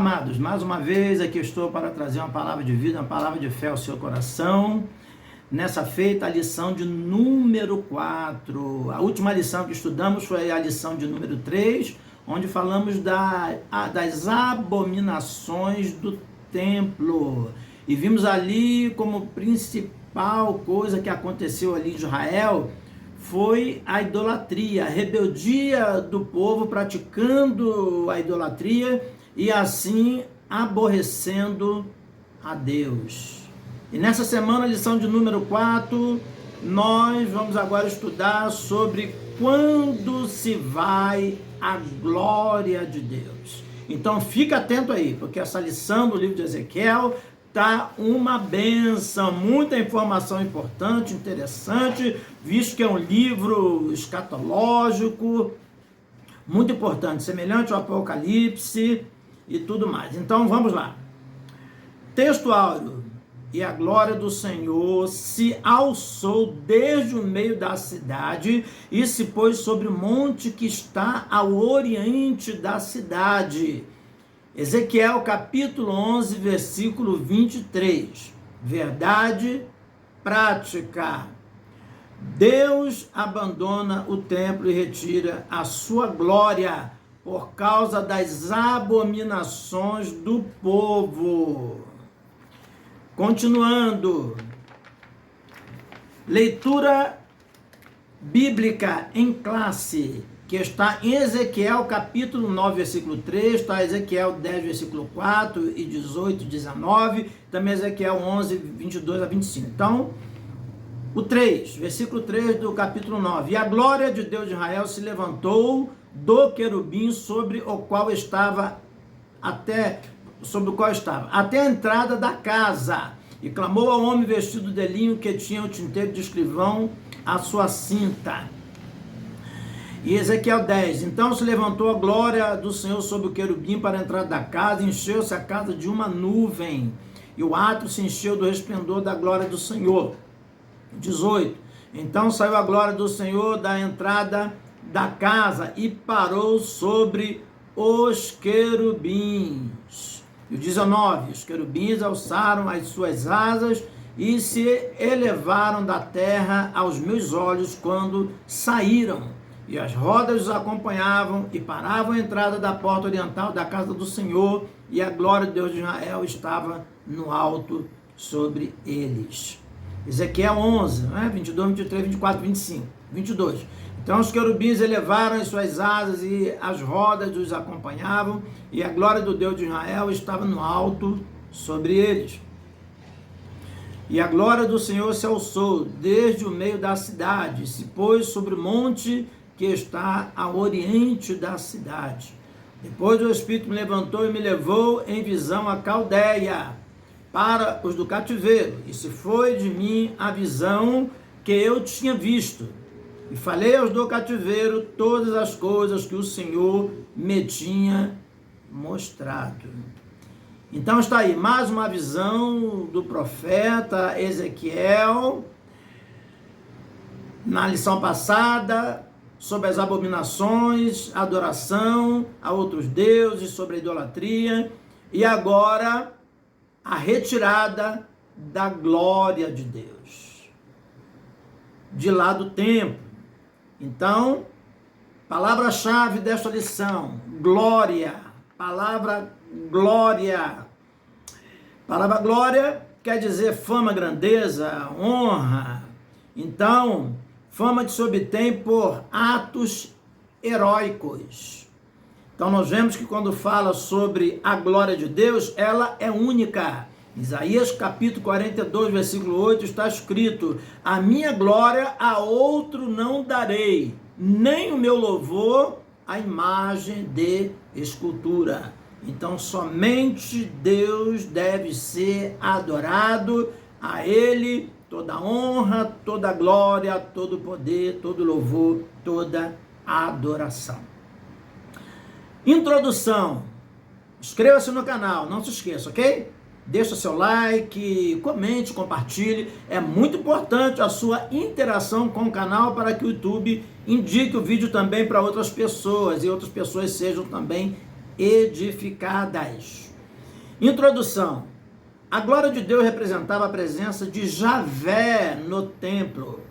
amados, mais uma vez aqui estou para trazer uma palavra de vida, uma palavra de fé ao seu coração. Nessa feita, a lição de número 4. A última lição que estudamos foi a lição de número 3, onde falamos das abominações do templo. E vimos ali como principal coisa que aconteceu ali em Israel foi a idolatria, a rebeldia do povo praticando a idolatria e assim aborrecendo a Deus. E nessa semana, lição de número 4, nós vamos agora estudar sobre quando se vai a glória de Deus. Então fica atento aí, porque essa lição do livro de Ezequiel tá uma benção, muita informação importante, interessante, visto que é um livro escatológico, muito importante, semelhante ao Apocalipse e tudo mais. Então vamos lá. Texto áureo. E a glória do Senhor se alçou desde o meio da cidade e se pôs sobre o monte que está ao oriente da cidade. Ezequiel capítulo 11, versículo 23. Verdade prática. Deus abandona o templo e retira a sua glória por causa das abominações do povo. Continuando, leitura bíblica em classe, que está em Ezequiel capítulo 9, versículo 3, está Ezequiel 10, versículo 4 e 18, 19, também Ezequiel 11, 22 a 25. Então, o 3, versículo 3 do capítulo 9. E a glória de Deus de Israel se levantou do querubim sobre o qual estava até a entrada da casa, e clamou ao homem vestido de linho que tinha o tinteiro de escrivão à sua cinta. E Ezequiel 10, então se levantou a glória do Senhor sobre o querubim para a entrada da casa, encheu-se a casa de uma nuvem, e o átrio se encheu do resplendor da glória do Senhor. 18, então saiu a glória do Senhor da entrada da casa e parou sobre os querubins. E o 19, os querubins alçaram as suas asas e se elevaram da terra aos meus olhos quando saíram. E as rodas os acompanhavam e paravam à entrada da porta oriental da casa do Senhor, e a glória de Deus de Israel estava no alto sobre eles. Ezequiel 11, 22, 23, 24, 25, 22. Então os querubins elevaram as suas asas e as rodas os acompanhavam, e a glória do Deus de Israel estava no alto sobre eles. E a glória do Senhor se alçou desde o meio da cidade, se pôs sobre o monte que está ao oriente da cidade. Depois o Espírito me levantou e me levou em visão a Caldeia, para os do cativeiro, e se foi de mim a visão que eu tinha visto. E falei aos do cativeiro todas as coisas que o Senhor me tinha mostrado. Então está aí mais uma visão do profeta Ezequiel, na lição passada, sobre as abominações, a adoração a outros deuses, sobre a idolatria, e agora a retirada da glória de Deus, de lá do templo. Então, palavra-chave desta lição, glória, palavra glória. Palavra glória quer dizer fama, grandeza, honra. Então, fama que se obtém por atos heróicos. Então nós vemos que quando fala sobre a glória de Deus, ela é única. Isaías capítulo 42, versículo 8 está escrito: a minha glória a outro não darei, nem o meu louvor à imagem de escultura. Então somente Deus deve ser adorado, a Ele toda honra, toda glória, todo poder, todo louvor, toda adoração. Introdução. Inscreva-se no canal, não se esqueça, ok? Deixa seu like, comente, compartilhe. É muito importante a sua interação com o canal para que o YouTube indique o vídeo também para outras pessoas e outras pessoas sejam também edificadas. Introdução. A glória de Deus representava a presença de Javé no templo.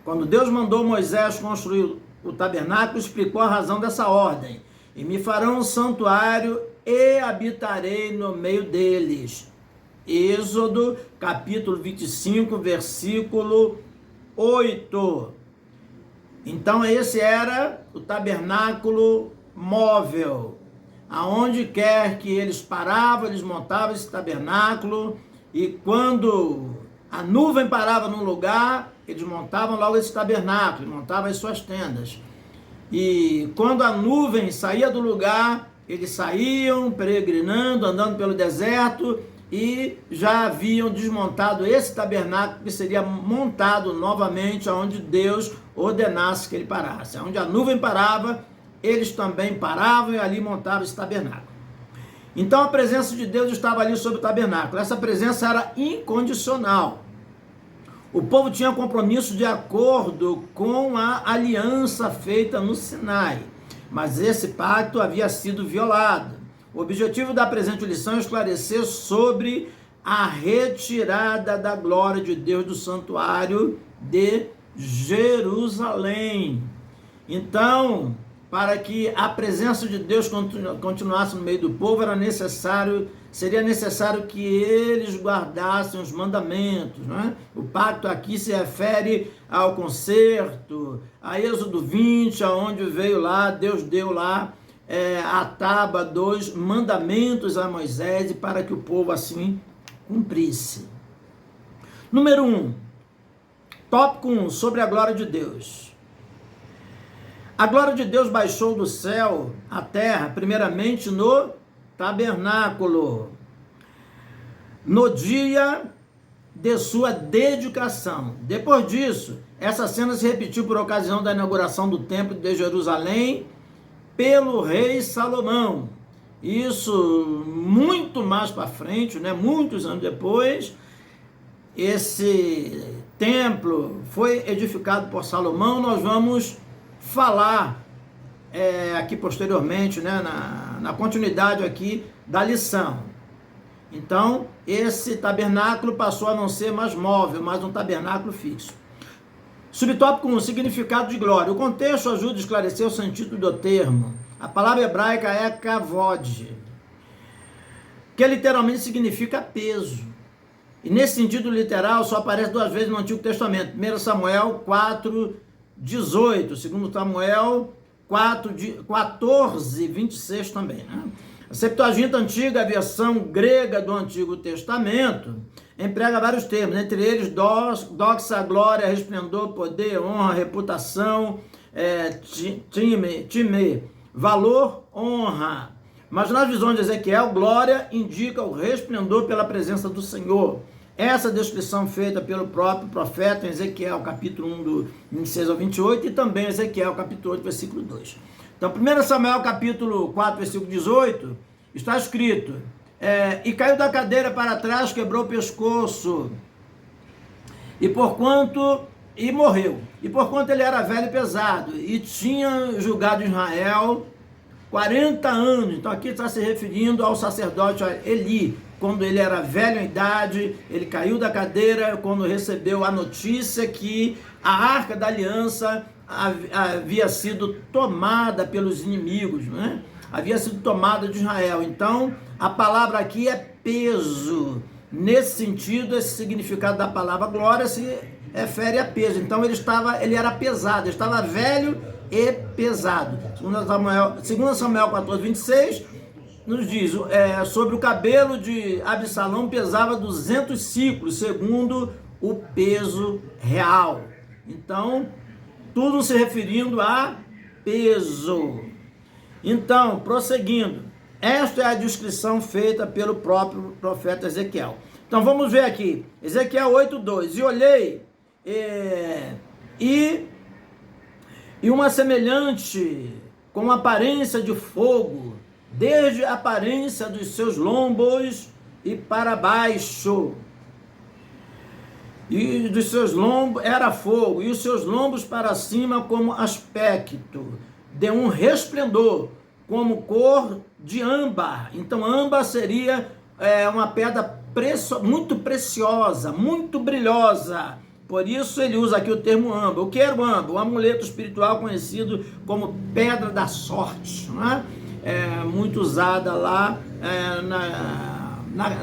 Quando Deus mandou Moisés construir o tabernáculo, explicou a razão dessa ordem. E me farão um santuário e habitarei no meio deles. Êxodo, capítulo 25, versículo 8. Então esse era o tabernáculo móvel. Aonde quer que eles paravam, eles montavam esse tabernáculo, e quando a nuvem parava num lugar, eles montavam logo esse tabernáculo, montavam as suas tendas. E quando a nuvem saía do lugar, eles saíam peregrinando, andando pelo deserto, e já haviam desmontado esse tabernáculo que seria montado novamente onde Deus ordenasse que ele parasse. Onde a nuvem parava, eles também paravam e ali montavam esse tabernáculo. Então a presença de Deus estava ali sobre o tabernáculo. Essa presença era incondicional. O povo tinha compromisso de acordo com a aliança feita no Sinai, mas esse pacto havia sido violado. O objetivo da presente lição é esclarecer sobre a retirada da glória de Deus do santuário de Jerusalém. Então, para que a presença de Deus continuasse no meio do povo, seria necessário que eles guardassem os mandamentos, né? O pacto aqui se refere ao concerto, a Êxodo 20, aonde veio lá, Deus deu lá a tábua dos mandamentos a Moisés, e para que o povo assim cumprisse. Número 1, tópico 1, sobre a glória de Deus. A glória de Deus baixou do céu à terra, primeiramente no tabernáculo, no dia de sua dedicação. Depois disso, essa cena se repetiu por ocasião da inauguração do templo de Jerusalém pelo rei Salomão. Isso muito mais para frente, né? Muitos anos depois, esse templo foi edificado por Salomão. Nós vamos falar aqui posteriormente, né? Na continuidade aqui da lição. Então, esse tabernáculo passou a não ser mais móvel, mas um tabernáculo fixo. Subtópico 1, significado de glória. O contexto ajuda a esclarecer o sentido do termo. A palavra hebraica é kavod, que literalmente significa peso. E nesse sentido literal só aparece 2 vezes no Antigo Testamento. 1 Samuel 4, 18. 2 Samuel 4, 14, 26 também, né? A Septuaginta antiga, a versão grega do Antigo Testamento, emprega vários termos, entre eles doxa, glória, resplendor, poder, honra, reputação, time, valor, honra. Mas nas visões de Ezequiel, glória indica o resplendor pela presença do Senhor. Essa descrição feita pelo próprio profeta em Ezequiel, capítulo 1, do 26 ao 28, e também Ezequiel, capítulo 8, versículo 2. Então, 1 Samuel, capítulo 4, versículo 18, está escrito: e caiu da cadeira para trás, quebrou o pescoço, e morreu. E porquanto ele era velho e pesado, e tinha julgado Israel 40 anos. Então aqui está se referindo ao sacerdote Eli. Quando ele era velho em idade, ele caiu da cadeira quando recebeu a notícia que a Arca da Aliança havia sido tomada pelos inimigos, né? Havia sido tomada de Israel. Então, a palavra aqui é peso. Nesse sentido, esse significado da palavra glória se refere a peso. Então, ele era pesado, ele estava velho e pesado. 2 Samuel 14, 26, nos diz, sobre o cabelo de Absalão pesava 200 ciclos, segundo o peso real. Então, tudo se referindo a peso. Então, prosseguindo, esta é a descrição feita pelo próprio profeta Ezequiel. Então, vamos ver aqui, Ezequiel 8:2, e olhei, e uma semelhante, com aparência de fogo, desde a aparência dos seus lombos e para baixo. E dos seus lombos era fogo, e os seus lombos para cima como aspecto de um resplendor, como cor de âmbar. Então âmbar seria uma pedra muito preciosa, muito brilhosa. Por isso ele usa aqui o termo âmbar. O que era o âmbar? Um amuleto espiritual conhecido como pedra da sorte, não é? Muito usada lá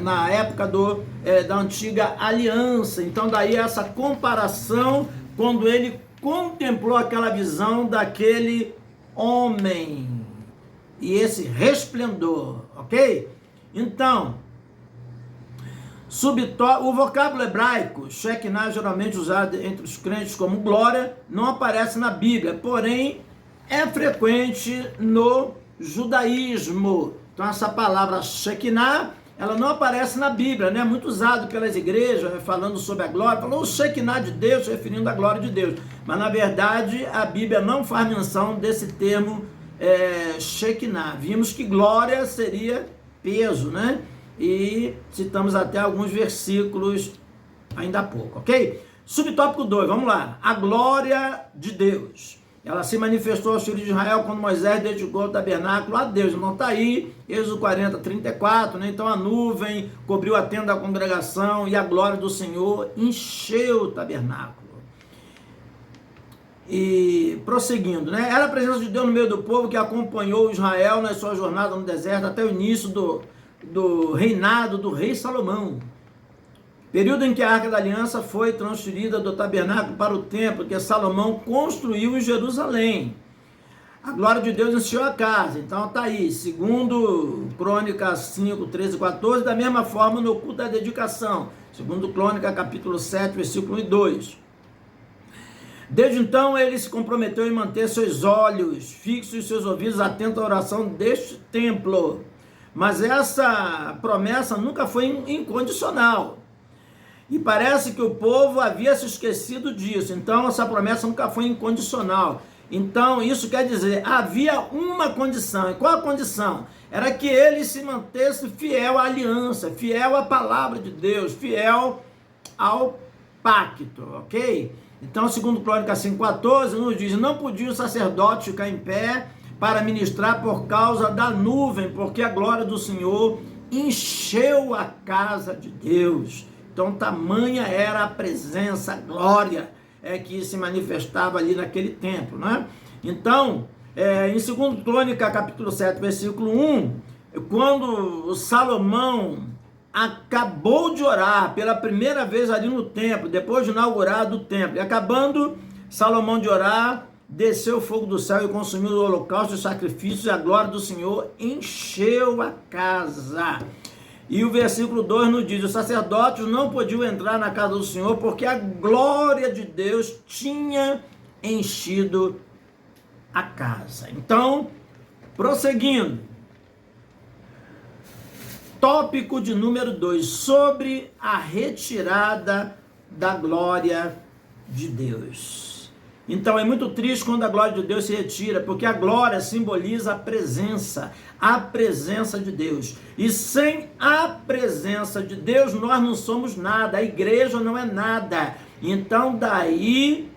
na época da antiga aliança. Então daí essa comparação quando ele contemplou aquela visão daquele homem e esse resplendor, ok? Então, o vocábulo hebraico, Shekinah, geralmente usado entre os crentes como glória, não aparece na Bíblia, porém é frequente no judaísmo. Então essa palavra Shekinah, ela não aparece na Bíblia, né? Muito usado pelas igrejas, falando sobre a glória, falou o Shekinah de Deus, referindo à glória de Deus. Mas na verdade a Bíblia não faz menção desse termo Shekinah. Vimos que glória seria peso, né? E citamos até alguns versículos ainda há pouco, ok? Subtópico 2, vamos lá. A glória de Deus. Ela se manifestou aos filhos de Israel quando Moisés dedicou o tabernáculo a Deus. Não está aí, Êxodo 40, 34, né? Então a nuvem cobriu a tenda da congregação e a glória do Senhor encheu o tabernáculo. E prosseguindo, né? Era a presença de Deus no meio do povo que acompanhou Israel na sua jornada no deserto até o início do reinado do rei Salomão. Período em que a Arca da Aliança foi transferida do tabernáculo para o templo que Salomão construiu em Jerusalém. A glória de Deus encheu a casa. Então está aí, segundo Crônicas 5, 13 e 14, da mesma forma no culto da dedicação. Segundo Crônica, capítulo 7, versículo 1 e 2. Desde então ele se comprometeu em manter seus olhos fixos e seus ouvidos atentos à oração deste templo. Mas essa promessa nunca foi incondicional. E parece que o povo havia se esquecido disso. Então essa promessa nunca foi incondicional. Então isso quer dizer, havia uma condição. E qual a condição? Era que ele se mantesse fiel à aliança, fiel à palavra de Deus, fiel ao pacto, ok? Então, segundo Crônicas 5,14, nos diz, não podia o sacerdote ficar em pé para ministrar por causa da nuvem, porque a glória do Senhor encheu a casa de Deus. Então, tamanha era a presença, a glória que se manifestava ali naquele templo, né? Então, em 2 Crônica, capítulo 7, versículo 1, quando Salomão acabou de orar pela primeira vez ali no templo, depois de inaugurado o templo, e acabando Salomão de orar, desceu o fogo do céu e consumiu o holocausto e os sacrifícios, e a glória do Senhor encheu a casa. E o versículo 2 nos diz, os sacerdotes não podiam entrar na casa do Senhor, porque a glória de Deus tinha enchido a casa. Então, prosseguindo, tópico de número 2, sobre a retirada da glória de Deus. Então é muito triste quando a glória de Deus se retira, porque a glória simboliza a presença de Deus. E sem a presença de Deus nós não somos nada, a igreja não é nada. Então daí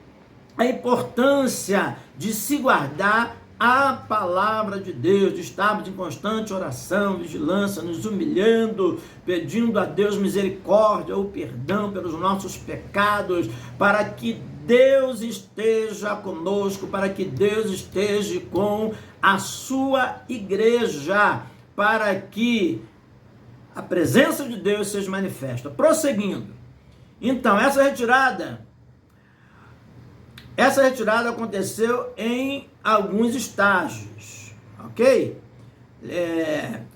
a importância de se guardar a palavra de Deus, de estarmos em constante oração, vigilância, nos humilhando, pedindo a Deus misericórdia ou perdão pelos nossos pecados, para que Deus esteja conosco, para que Deus esteja com a sua igreja, para que a presença de Deus seja manifesta. Prosseguindo, então essa retirada aconteceu em alguns estágios, ok?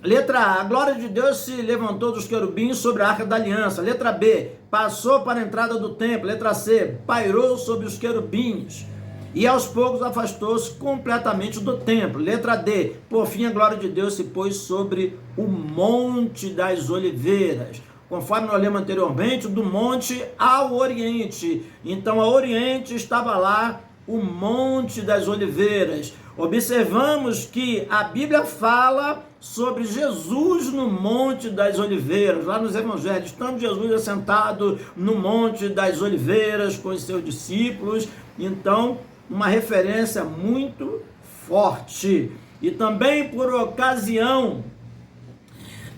Letra A, a glória de Deus se levantou dos querubins sobre a Arca da Aliança. Letra B, passou para a entrada do templo. Letra C, pairou sobre os querubins e aos poucos afastou-se completamente do templo. Letra D, por fim a glória de Deus se pôs sobre o Monte das Oliveiras. Conforme nós lemos anteriormente, do monte ao oriente. Então, ao oriente estava lá o Monte das Oliveiras. Observamos que a Bíblia fala sobre Jesus no Monte das Oliveiras, lá nos Evangelhos, estando Jesus assentado no Monte das Oliveiras com os seus discípulos. Então, uma referência muito forte. E também por ocasião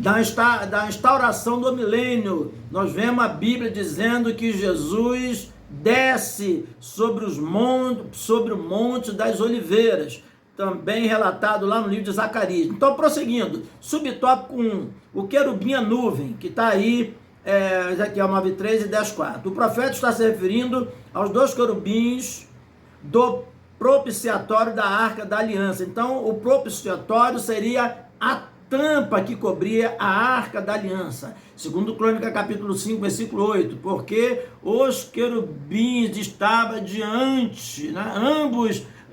da instauração do milênio. Nós vemos a Bíblia dizendo que Jesus desce sobre o monte das oliveiras, também relatado lá no livro de Zacarias. Então, prosseguindo, subtópico 1, o querubim a nuvem, que está aí, Ezequiel 9:3 e 10:4. O profeta está se referindo aos dois querubins do propiciatório da Arca da Aliança. Então, o propiciatório seria a tampa que cobria a Arca da Aliança. Segundo Crônica, capítulo 5, versículo 8, porque os querubins estavam diante, né,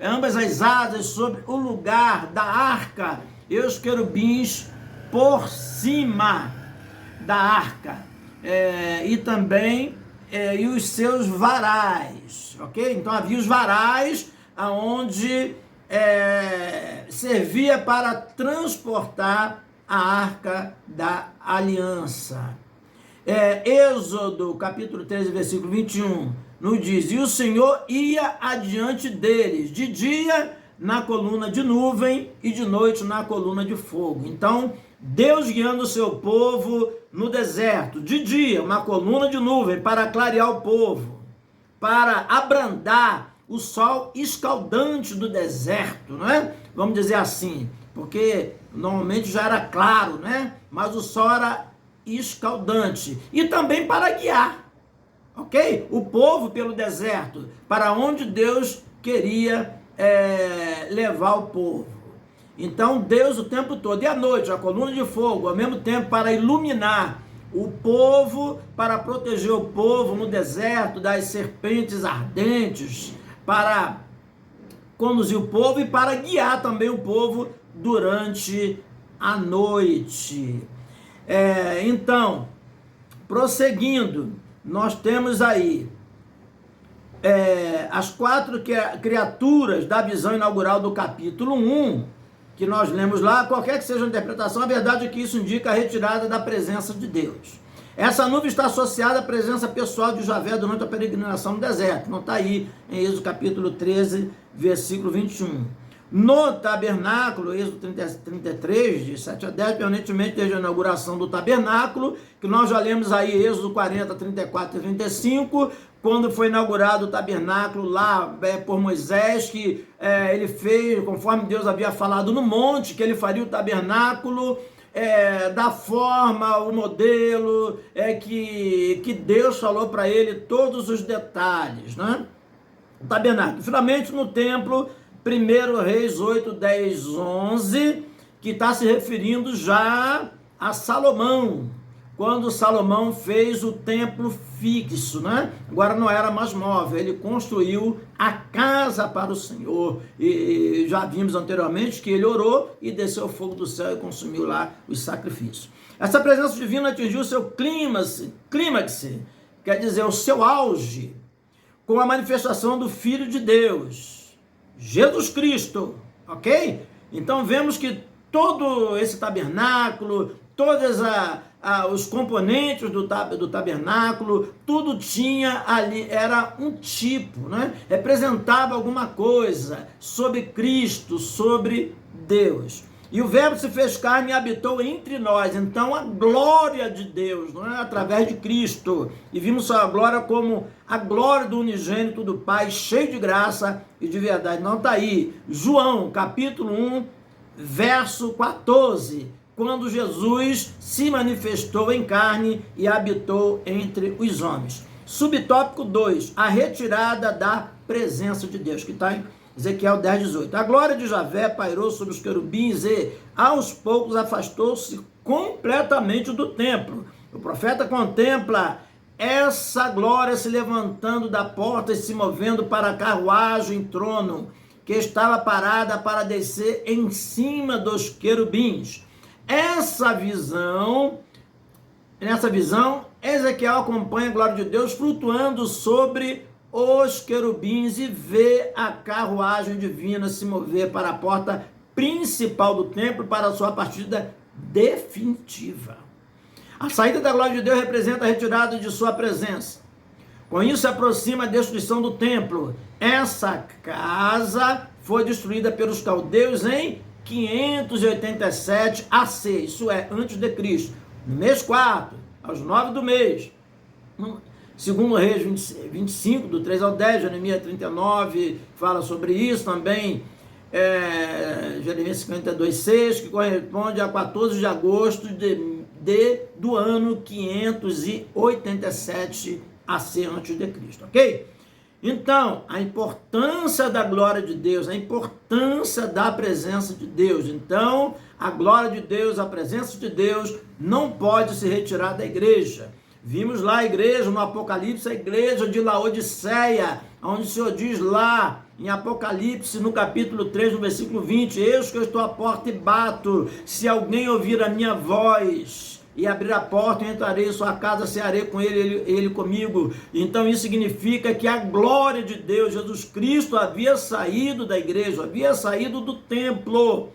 ambas as asas sobre o lugar da arca, e os querubins por cima da arca, e também e os seus varais, ok? Então havia os varais, aonde servia para transportar a Arca da Aliança. Êxodo, capítulo 13, versículo 21, nos diz: e o Senhor ia adiante deles, de dia na coluna de nuvem e de noite na coluna de fogo. Então, Deus guiando o seu povo no deserto, de dia, uma coluna de nuvem para clarear o povo, para abrandar o sol escaldante do deserto, não é? Vamos dizer assim, porque normalmente já era claro, né? Mas o sol era escaldante, e também para guiar, ok? O povo pelo deserto, para onde Deus queria levar o povo. Então Deus o tempo todo, e à noite, a coluna de fogo, ao mesmo tempo para iluminar o povo, para proteger o povo no deserto das serpentes ardentes, para conduzir o povo e para guiar também o povo durante a noite. Então, prosseguindo, nós temos aí as quatro criaturas da visão inaugural do capítulo 1, que nós lemos lá. Qualquer que seja a interpretação, a verdade é que isso indica a retirada da presença de Deus. Essa nuvem está associada à presença pessoal de Javé durante a peregrinação no deserto. Não está aí em Êxodo capítulo 13, versículo 21. No tabernáculo, Êxodo 33, de 7 a 10, permanentemente desde a inauguração do tabernáculo, que nós já lemos aí, Êxodo 40, 34 e 35, quando foi inaugurado o tabernáculo lá por Moisés, que ele fez, conforme Deus havia falado no monte, que ele faria o tabernáculo da forma, o modelo, que Deus falou para ele todos os detalhes, né? O tabernáculo. Finalmente, no templo, 1 Reis 8, 10, 11, que está se referindo já a Salomão, quando Salomão fez o templo fixo, né? Agora não era mais móvel, ele construiu a casa para o Senhor, e já vimos anteriormente que ele orou e desceu o fogo do céu e consumiu lá os sacrifícios. Essa presença divina atingiu o seu clímax, quer dizer, o seu auge, com a manifestação do Filho de Deus, Jesus Cristo, ok? Então vemos que todo esse tabernáculo, todos os componentes do tabernáculo, tudo tinha ali, era um tipo, né? Representava alguma coisa sobre Cristo, sobre Deus. E o Verbo se fez carne e habitou entre nós. Então a glória de Deus, não é? Através de Cristo. E vimos sua glória como a glória do unigênito do Pai, cheio de graça e de verdade. Não está aí. João, capítulo 1, verso 14. Quando Jesus se manifestou em carne e habitou entre os homens. Subtópico 2, a retirada da presença de Deus, que está em Ezequiel 10, 18. A glória de Javé pairou sobre os querubins e, aos poucos, afastou-se completamente do templo. O profeta contempla essa glória se levantando da porta e se movendo para a carruagem trono, que estava parada para descer em cima dos querubins. Nessa visão, Ezequiel acompanha a glória de Deus flutuando sobre os querubins e vê a carruagem divina se mover para a porta principal do templo para a sua partida definitiva. A saída da glória de Deus representa a retirada de sua presença. Com isso se aproxima a destruição do templo. Essa casa foi destruída pelos caldeus em 587 AC, isso é, antes de Cristo. No mês 4, aos 9 do mês, segundo Reis 25, do 3 ao 10, Jeremias 39, fala sobre isso também, Jeremias 52, 6, que corresponde a 14 de agosto do ano 587 AC antes de Cristo, ok? Então, a importância da glória de Deus, a importância da presença de Deus. Então, a glória de Deus, a presença de Deus não pode se retirar da igreja. Vimos lá a igreja, no Apocalipse, a igreja de Laodiceia, onde o Senhor diz lá, em Apocalipse, no capítulo 3, no versículo 20, eis que eu estou à porta e bato, se alguém ouvir a minha voz e abrir a porta, eu entrarei em sua casa, cearei com ele comigo. Então isso significa que a glória de Deus, Jesus Cristo, havia saído da igreja, havia saído do templo,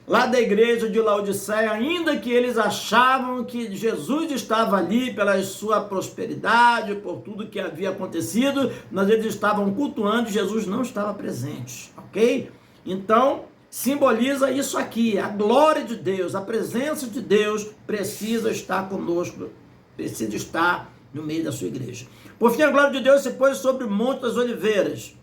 lá da igreja de Laodiceia, ainda que eles achavam que Jesus estava ali pela sua prosperidade, por tudo que havia acontecido, mas eles estavam cultuando e Jesus não estava presente, ok? Então, simboliza isso aqui, a glória de Deus, a presença de Deus precisa estar conosco, precisa estar no meio da sua igreja. Por fim, a glória de Deus se pôs sobre o Monte das Oliveiras.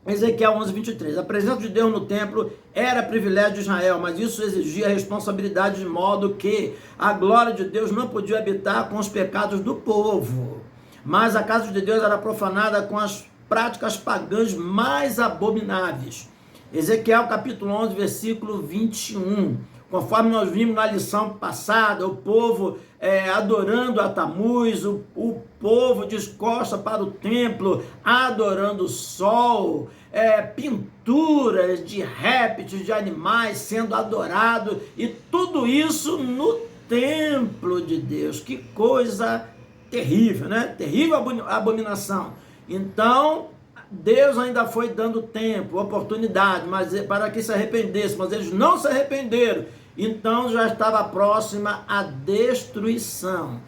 Ezequiel 11, 23. A presença de Deus no templo era privilégio de Israel, mas isso exigia responsabilidade, de modo que a glória de Deus não podia habitar com os pecados do povo. Mas a casa de Deus era profanada com as práticas pagãs mais abomináveis. Ezequiel capítulo 11, versículo 21. Conforme nós vimos na lição passada, o povo adorando a Tamuz, o povo descosta para o templo, adorando o sol, pinturas de répteis, de animais sendo adorados, e tudo isso no templo de Deus. Que coisa terrível, né? Terrível abominação. Então, Deus ainda foi dando tempo, oportunidade, mas para que se arrependessem, mas eles não se arrependeram. Então já estava próxima a destruição.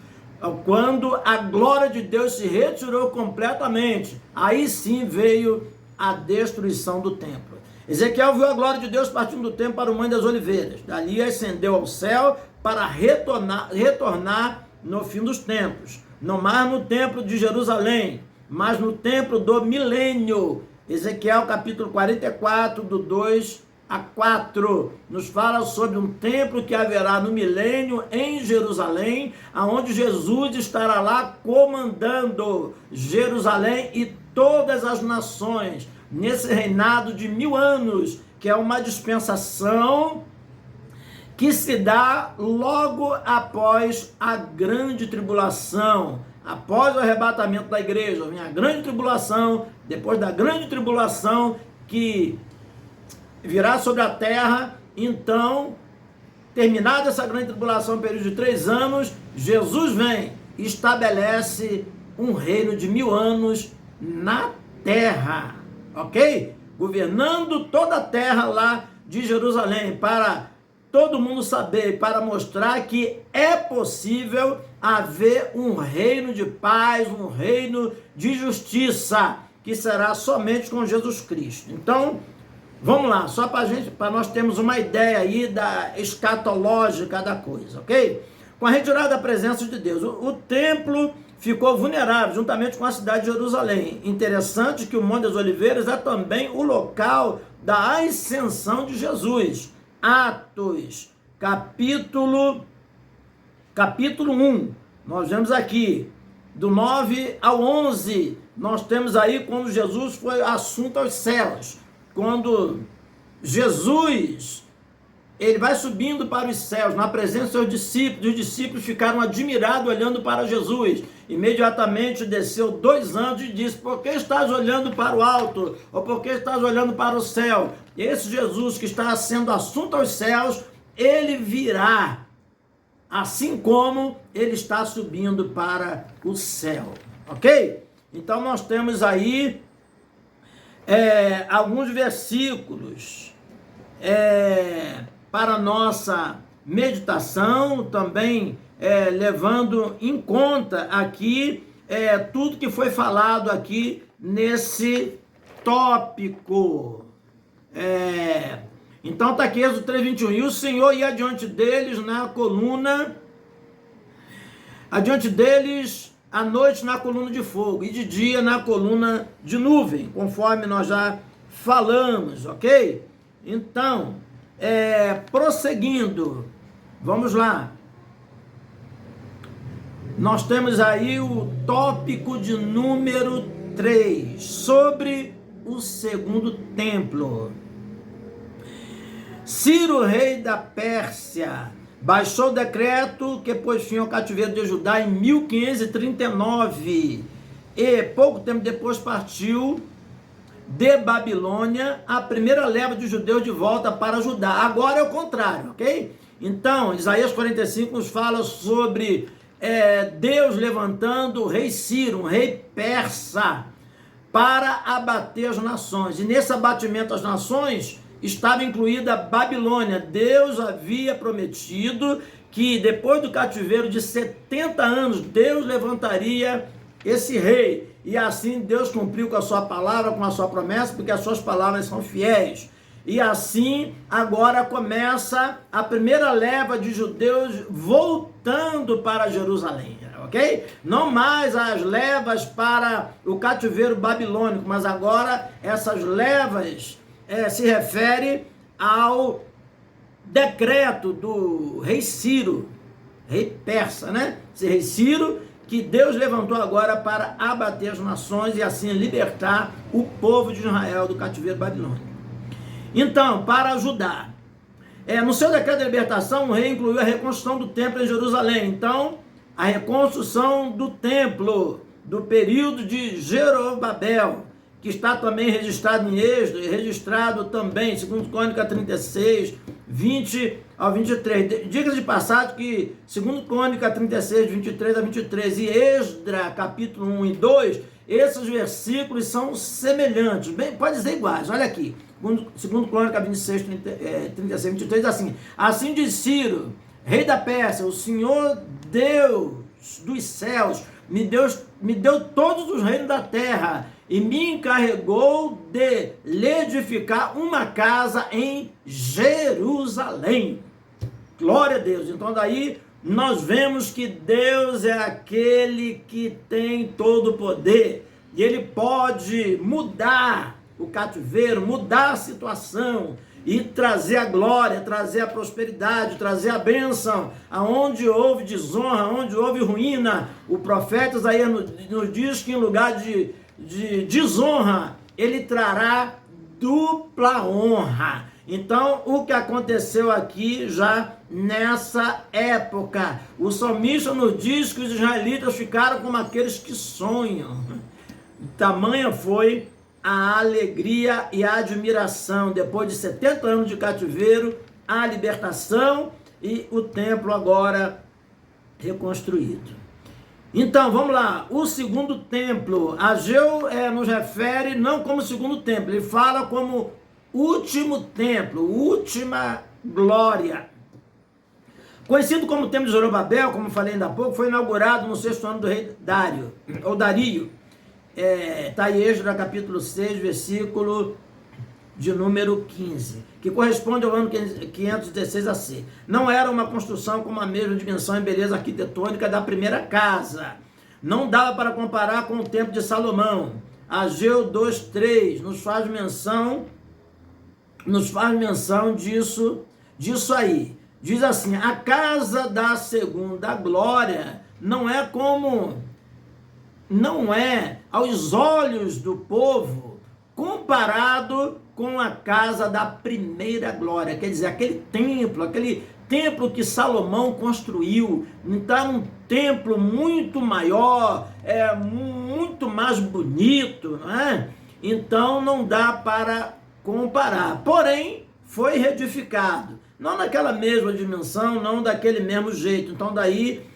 Quando a glória de Deus se retirou completamente, aí sim veio a destruição do templo. Ezequiel viu a glória de Deus partindo do templo para o Monte das Oliveiras. Dali ascendeu ao céu para retornar no fim dos tempos. Não mais no templo de Jerusalém, mas no templo do milênio. Ezequiel capítulo 44, do 2 a 4, nos fala sobre um templo que haverá no milênio em Jerusalém, aonde Jesus estará lá comandando Jerusalém e todas as nações, nesse reinado de 1000 anos, que é uma dispensação que se dá logo após a grande tribulação. Após o arrebatamento da igreja, vem a grande tribulação. Depois da grande tribulação que virá sobre a terra, então, terminada essa grande tribulação, um período de 3 anos, Jesus vem e estabelece um reino de 1000 anos na terra, ok? Governando toda a terra lá de Jerusalém, para todo mundo saber, para mostrar que é possível haver um reino de paz, um reino de justiça, que será somente com Jesus Cristo. Então, vamos lá, só para nós termos uma ideia aí da escatológica da coisa, ok? Com a retirada da presença de Deus, o templo ficou vulnerável, juntamente com a cidade de Jerusalém. Interessante que o Monte das Oliveiras é também o local da ascensão de Jesus. Atos, capítulo 1, nós vemos aqui, do 9 ao 11, nós temos aí quando Jesus foi assunto aos céus. Quando Jesus, ele vai subindo para os céus, na presença dos seus discípulos, os discípulos ficaram admirados olhando para Jesus. Imediatamente desceu 2 anjos e disse: por que estás olhando para o alto? Ou por que estás olhando para o céu? Esse Jesus que está sendo assunto aos céus, ele virá, assim como ele está subindo para o céu, ok? Então nós temos aí alguns versículos para nossa meditação, também levando em conta aqui tudo que foi falado aqui nesse tópico. Então está aqui Êxodo 3:21, e o Senhor ia adiante deles na coluna, adiante deles à noite na coluna de fogo, e de dia na coluna de nuvem, conforme nós já falamos, ok? Então, prosseguindo, vamos lá. Nós temos aí o tópico de número 3, sobre o segundo templo. Ciro, rei da Pérsia, baixou o decreto que pôs fim ao cativeiro de Judá em 1539 e pouco tempo depois partiu de Babilônia a primeira leva de judeus de volta para Judá. Agora é o contrário, ok? Então, Isaías 45 nos fala sobre Deus levantando o rei Ciro, um rei persa, para abater as nações. E nesse abatimento às nações estava incluída a Babilônia. Deus havia prometido que depois do cativeiro de 70 anos, Deus levantaria esse rei. E assim Deus cumpriu com a sua palavra, com a sua promessa, porque as suas palavras são fiéis. E assim agora começa a primeira leva de judeus voltando para Jerusalém, ok? Não mais as levas para o cativeiro babilônico, mas agora essas levas se refere ao decreto do rei Ciro, rei persa, né? Esse rei Ciro que Deus levantou agora para abater as nações e assim libertar o povo de Israel do cativeiro babilônico. Então, para ajudar, no seu decreto de libertação, o rei incluiu a reconstrução do templo em Jerusalém. Então, a reconstrução do templo do período de Zorobabel, que está também registrado em Êxodo, e registrado também, segundo Crônica 36, 20 ao 23. Diga-se de passagem que, segundo Crônica 36, 23 a 23, e Esdra, capítulo 1 e 2, esses versículos são semelhantes, pode dizer iguais, olha aqui, segundo Crônica 26, 36, 23, assim diz Ciro, rei da Pérsia, o Senhor Deus dos céus, me deu todos os reinos da terra, e me encarregou de lhe edificar uma casa em Jerusalém. Glória a Deus. Então daí nós vemos que Deus é aquele que tem todo o poder, e Ele pode mudar o cativeiro, mudar a situação, e trazer a glória, trazer a prosperidade, trazer a bênção, aonde houve desonra, aonde houve ruína. O profeta Isaías nos diz que em lugar de desonra, ele trará dupla honra. Então, o que aconteceu aqui já nessa época? O salmista nos diz que os israelitas ficaram como aqueles que sonham. Tamanha foi a alegria e a admiração, depois de 70 anos de cativeiro, a libertação e o templo agora reconstruído. Então, vamos lá, o segundo templo, Ageu nos refere não como segundo templo, ele fala como último templo, última glória. Conhecido como templo de Zorobabel, como falei ainda há pouco, foi inaugurado no 6º ano do rei Dario. Está aí Êxodo capítulo 6, versículo de número 15, que corresponde ao ano 516 AC. Não era uma construção com a mesma dimensão e beleza arquitetônica da primeira casa. Não dava para comparar com o templo de Salomão. Ageu 2:3 nos faz menção disso aí. Diz assim: a casa da segunda glória não é aos olhos do povo comparado com a casa da primeira glória, quer dizer, aquele templo que Salomão construiu. Então, um templo muito maior, muito mais bonito, não é? Então não dá para comparar, porém foi reedificado, não naquela mesma dimensão, não daquele mesmo jeito. Então daí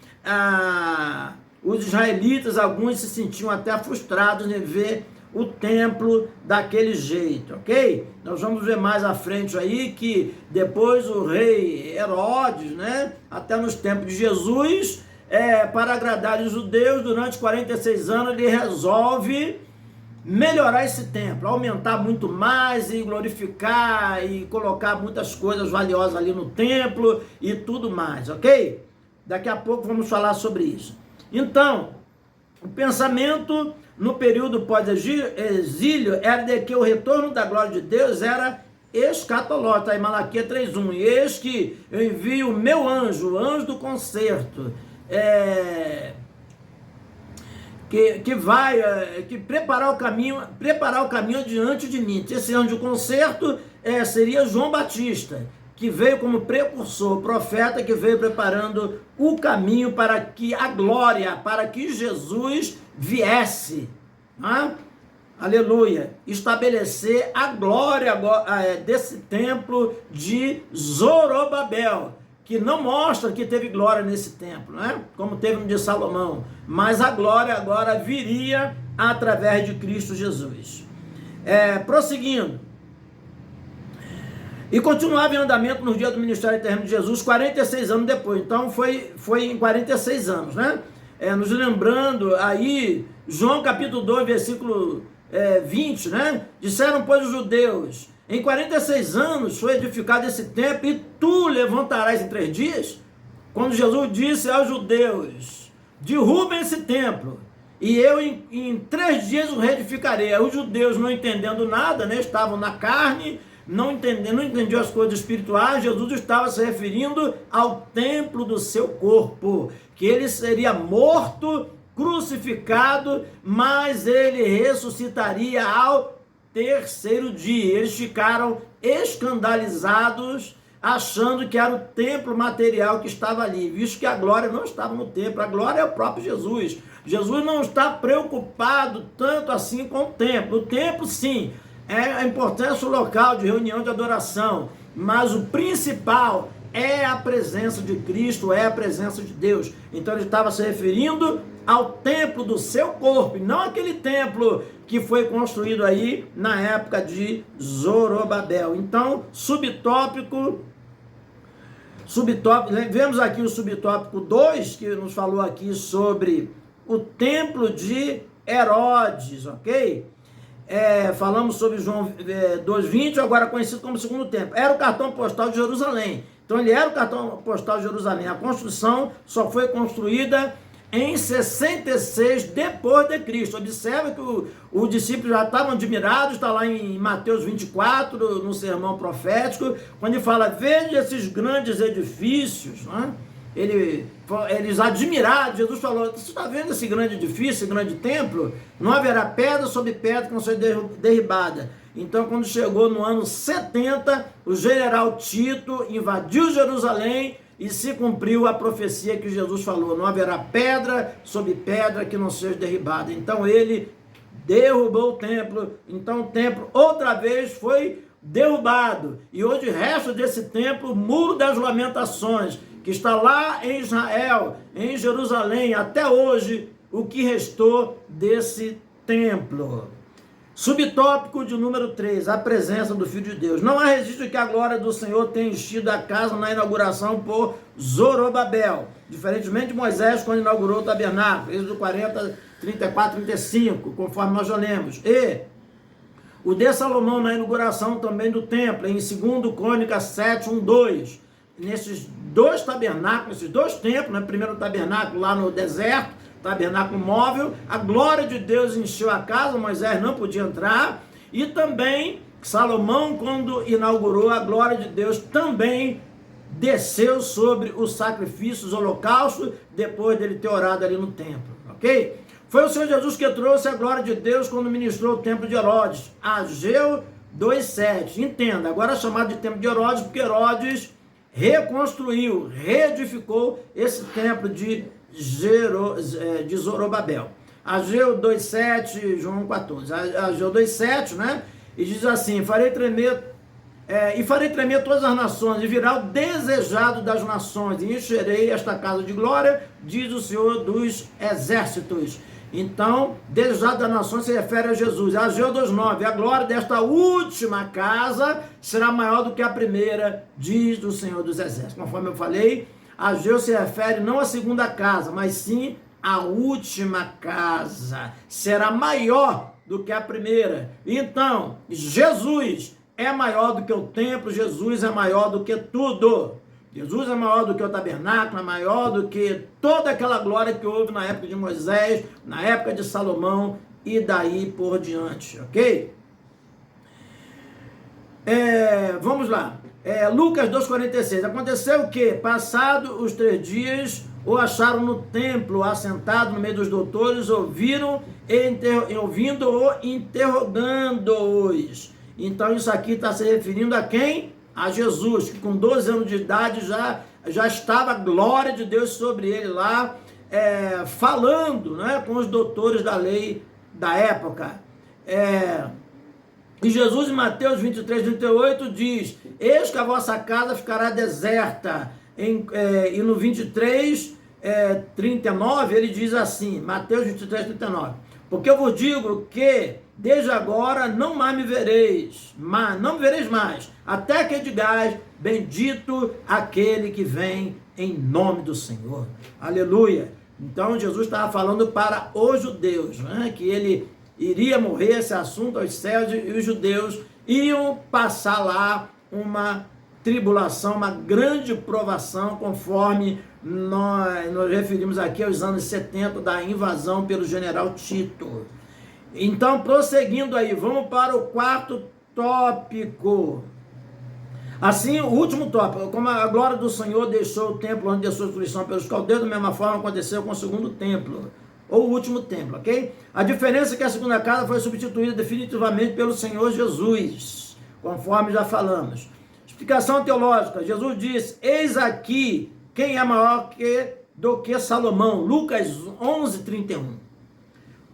os israelitas, alguns se sentiam até frustrados em ver o templo daquele jeito, ok? Nós vamos ver mais à frente aí que depois o rei Herodes, né, até nos tempos de Jesus, para agradar os judeus, durante 46 anos ele resolve melhorar esse templo, aumentar muito mais e glorificar e colocar muitas coisas valiosas ali no templo e tudo mais, ok? Daqui a pouco vamos falar sobre isso. Então, o pensamento no período pós-exílio era de que o retorno da glória de Deus era escatológico. Está em Malaquias 3:1. E eis que eu envio o meu anjo, o anjo do concerto, que vai preparar o caminho diante de mim. Esse anjo do concerto seria João Batista, que veio como precursor, profeta que veio preparando o caminho para que a glória, para que Jesus viesse, aleluia, estabelecer a glória desse templo de Zorobabel, que não mostra que teve glória nesse templo, como teve no de Salomão, mas a glória agora viria através de Cristo Jesus. Prosseguindo, e continuava em andamento nos dias do ministério eterno de Jesus, 46 anos depois. Então foi em 46 anos, nos lembrando aí, João capítulo 2, versículo 20, disseram, pois, os judeus, em 46 anos foi edificado esse templo, e tu levantarás em 3 dias? Quando Jesus disse aos judeus, derrubem esse templo, e eu em 3 dias o reedificarei. Os judeus, não entendendo nada, estavam na carne, não entendiam as coisas espirituais. Jesus estava se referindo ao templo do seu corpo, que ele seria morto, crucificado, mas ele ressuscitaria ao 3º dia. Eles ficaram escandalizados, achando que era o templo material que estava ali, visto que a glória não estava no templo. A glória é o próprio Jesus. Jesus não está preocupado tanto assim com o templo. O templo, sim, é a importância local de reunião de adoração, mas o principal é a presença de Cristo, é a presença de Deus. Então ele estava se referindo ao templo do seu corpo, e não aquele templo que foi construído aí na época de Zorobabel. Então, subtópico, vemos aqui o subtópico 2, que nos falou aqui sobre o templo de Herodes, ok? Falamos sobre João 2:20, agora conhecido como segundo templo. Era o cartão postal de Jerusalém. Então ele era o cartão postal de Jerusalém. A construção só foi construída em 66 depois de Cristo. Observa que os discípulos já estavam admirados, está lá em Mateus 24, no sermão profético, quando ele fala, veja esses grandes edifícios, eles admirados. Jesus falou, você está vendo esse grande edifício, esse grande templo? Não haverá pedra sobre pedra que não seja derribada. Então, quando chegou no ano 70, o general Tito invadiu Jerusalém e se cumpriu a profecia que Jesus falou, não haverá pedra sobre pedra que não seja derribada. Então ele derrubou o templo. Então o templo outra vez foi derrubado, e hoje resta desse templo o Muro das Lamentações, que está lá em Israel, em Jerusalém, até hoje, o que restou desse templo. Subtópico de número 3, a presença do Filho de Deus. Não há registro de que a glória do Senhor tenha enchido a casa na inauguração por Zorobabel, diferentemente de Moisés quando inaugurou o tabernáculo, Êxodo 40, 34, 35, conforme nós já lemos. E o de Salomão na inauguração também do templo, em 2 Crônicas 7, 1, 2. Nesses 2 tabernáculos, esses 2 templos, primeiro tabernáculo lá no deserto, tabernáculo móvel, a glória de Deus encheu a casa, Moisés não podia entrar, e também Salomão, quando inaugurou, a glória de Deus também desceu sobre os sacrifícios, holocaustos, depois dele ter orado ali no templo, ok? Foi o Senhor Jesus que trouxe a glória de Deus quando ministrou o templo de Herodes, Ageu 2:7. Entenda, agora é chamado de templo de Herodes, porque Herodes reconstruiu, reedificou esse templo de Zorobabel. Ageu 2:7, João 14. Ageu 2:7, e diz assim, farei tremer todas as nações, e virá o desejado das nações, e encherei esta casa de glória, diz o Senhor dos exércitos. Então, desejado das nações se refere a Jesus. Ageu 2:9, a glória desta última casa será maior do que a primeira, diz o Senhor dos exércitos. Conforme eu falei, Ageu se refere não à segunda casa, mas sim à última casa. Será maior do que a primeira. Então, Jesus é maior do que o templo, Jesus é maior do que tudo. Jesus é maior do que o tabernáculo, é maior do que toda aquela glória que houve na época de Moisés, na época de Salomão e daí por diante, ok? Vamos lá. Lucas 2,46. Aconteceu que, passado os 3 dias, o acharam no templo, assentado no meio dos doutores, ouvindo-o interrogando-os. Então isso aqui está se referindo a quem? A Jesus, que com 12 anos de idade já estava a glória de Deus sobre ele lá, falando, né, com os doutores da lei da época. E Jesus em Mateus 23, 38 diz: eis que a vossa casa ficará deserta. E no 23, 39 ele diz assim, Mateus 23, 39: porque eu vos digo que desde agora não mais me vereis, não me vereis mais, até que digais: bendito aquele que vem em nome do Senhor. Aleluia. Então Jesus estava falando para os judeus, né, que ele iria morrer, esse assunto aos céus, e os judeus iam passar lá uma tribulação, uma grande provação, conforme nós referimos aqui aos anos 70 da invasão pelo general Tito. Então, prosseguindo aí, vamos para o 4º tópico. Assim, o último tópico: como a glória do Senhor deixou o templo onde deu sua destruição pelos caldeus, da mesma forma aconteceu com o 2º templo, ou o último templo, ok? A diferença é que a segunda casa foi substituída definitivamente pelo Senhor Jesus, conforme já falamos. Explicação teológica: Jesus disse: eis aqui quem é maior do que Salomão. Lucas 11, 31.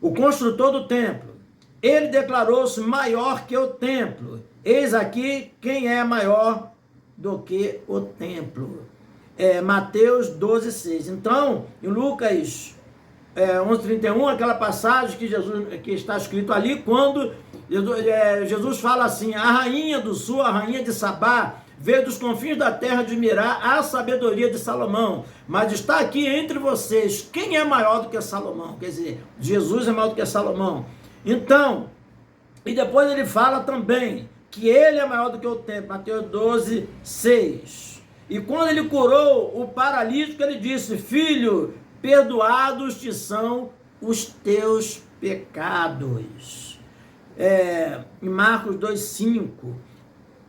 O construtor do templo, ele declarou-se maior que o templo. Eis aqui quem é maior do que o templo. Mateus 12, 6. Então, em Lucas 11:31, aquela passagem que está escrito ali, quando Jesus fala assim: a rainha do sul, a rainha de Sabá, veio dos confins da terra admirar a sabedoria de Salomão, mas está aqui entre vocês quem é maior do que Salomão. Quer dizer, Jesus é maior do que Salomão. Então, e depois ele fala também que ele é maior do que o templo, Mateus 12, 6. E quando ele curou o paralítico, ele disse: filho, perdoados te são os teus pecados. Em Marcos 2,5.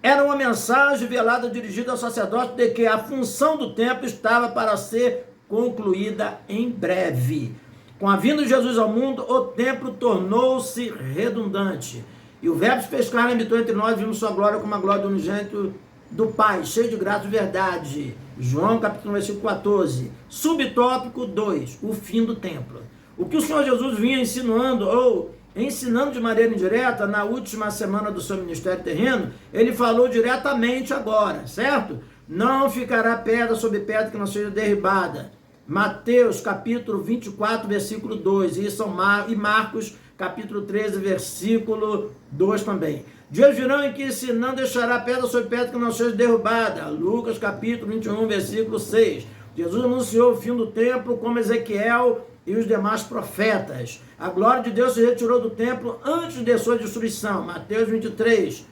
Era uma mensagem velada dirigida ao sacerdote de que a função do templo estava para ser concluída em breve. Com a vinda de Jesus ao mundo, o templo tornou-se redundante. E o verbo se fez carne, habitou entre nós, vimos sua glória como a glória do unigênito do Pai, cheio de graça e verdade. João capítulo 1, versículo 14. Subtópico 2, o fim do templo. O que o Senhor Jesus vinha ensinando, ou ensinando de maneira indireta, na última semana do seu ministério terreno, ele falou diretamente agora, certo? Não ficará pedra sobre pedra que não seja derribada. Mateus capítulo 24, versículo 2, e Marcos capítulo 13, versículo 2 também. Dias virão em que se não deixará pedra sobre pedra que não seja derrubada. Lucas capítulo 21, versículo 6. Jesus anunciou o fim do templo como Ezequiel e os demais profetas. A glória de Deus se retirou do templo antes de sua destruição. Mateus 23,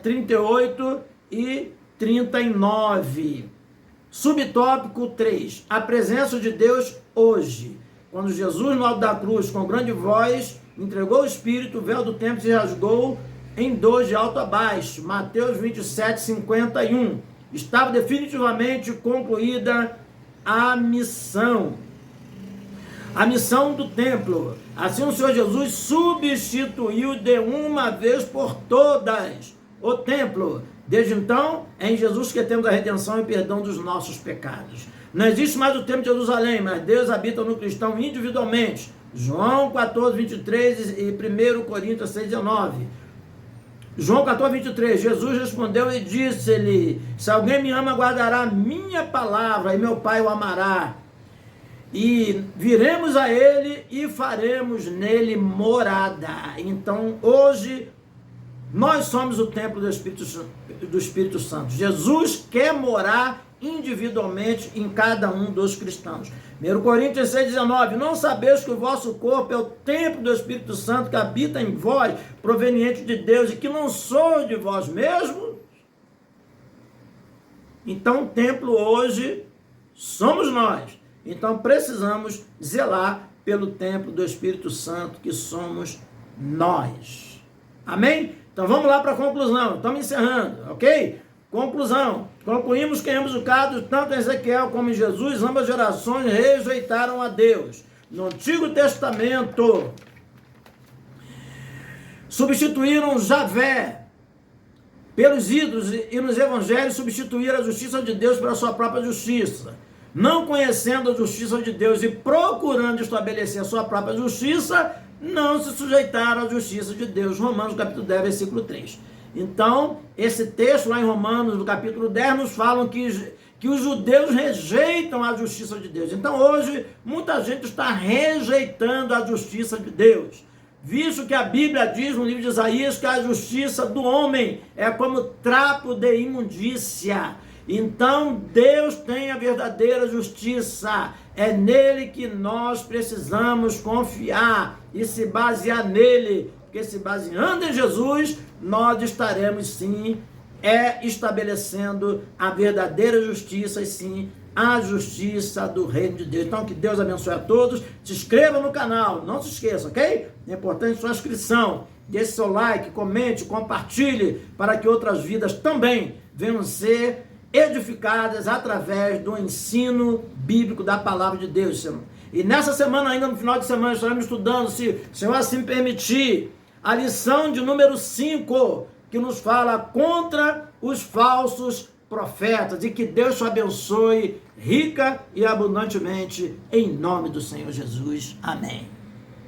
38 e 39. Subtópico 3. A presença de Deus hoje. Quando Jesus, no alto da cruz, com grande voz, entregou o Espírito, o véu do templo se rasgou em 2 de alto a baixo. Mateus 27, 51. Estava definitivamente concluída a missão. A missão do templo. Assim o Senhor Jesus substituiu de uma vez por todas o templo. Desde então, é em Jesus que temos a redenção e perdão dos nossos pecados. Não existe mais o templo de Jerusalém, mas Deus habita no cristão individualmente. João 14, 23 e 1 Coríntios 6, 19. João 14, 23, Jesus respondeu e disse-lhe: se alguém me ama, guardará a minha palavra, e meu Pai o amará. E viremos a ele e faremos nele morada. Então, hoje, nós somos o templo do Espírito Santo. Jesus quer morar individualmente em cada um dos cristãos. 1 Coríntios 6,19, não sabeis que o vosso corpo é o templo do Espírito Santo que habita em vós, proveniente de Deus, e que não sois de vós mesmos? Então o templo hoje somos nós. Então precisamos zelar pelo templo do Espírito Santo que somos nós. Amém? Então vamos lá para a conclusão. Estamos encerrando, ok? Conclusão. Concluímos que ambos os casos, tanto em Ezequiel como em Jesus, ambas gerações rejeitaram a Deus. No Antigo Testamento, substituíram Javé pelos ídolos e nos evangelhos substituíram a justiça de Deus pela sua própria justiça. Não conhecendo a justiça de Deus e procurando estabelecer a sua própria justiça, não se sujeitaram à justiça de Deus. Romanos capítulo 10, versículo 3. Então, esse texto lá em Romanos, no capítulo 10, nos falam que os judeus rejeitam a justiça de Deus. Então, hoje, muita gente está rejeitando a justiça de Deus. Visto que a Bíblia diz no livro de Isaías que a justiça do homem é como trapo de imundícia. Então, Deus tem a verdadeira justiça. É nele que nós precisamos confiar e se basear nele. Porque se baseando em Jesus, nós estaremos sim estabelecendo a verdadeira justiça e sim a justiça do reino de Deus. Então que Deus abençoe a todos, se inscreva no canal, não se esqueça, ok? É importante sua inscrição, deixe seu like, comente, compartilhe, para que outras vidas também venham ser edificadas através do ensino bíblico da palavra de Deus. E nessa semana ainda, no final de semana, estaremos estudando, se o Senhor assim permitir, a lição de número 5, que nos fala contra os falsos profetas, e que Deus te abençoe rica e abundantemente, em nome do Senhor Jesus. Amém.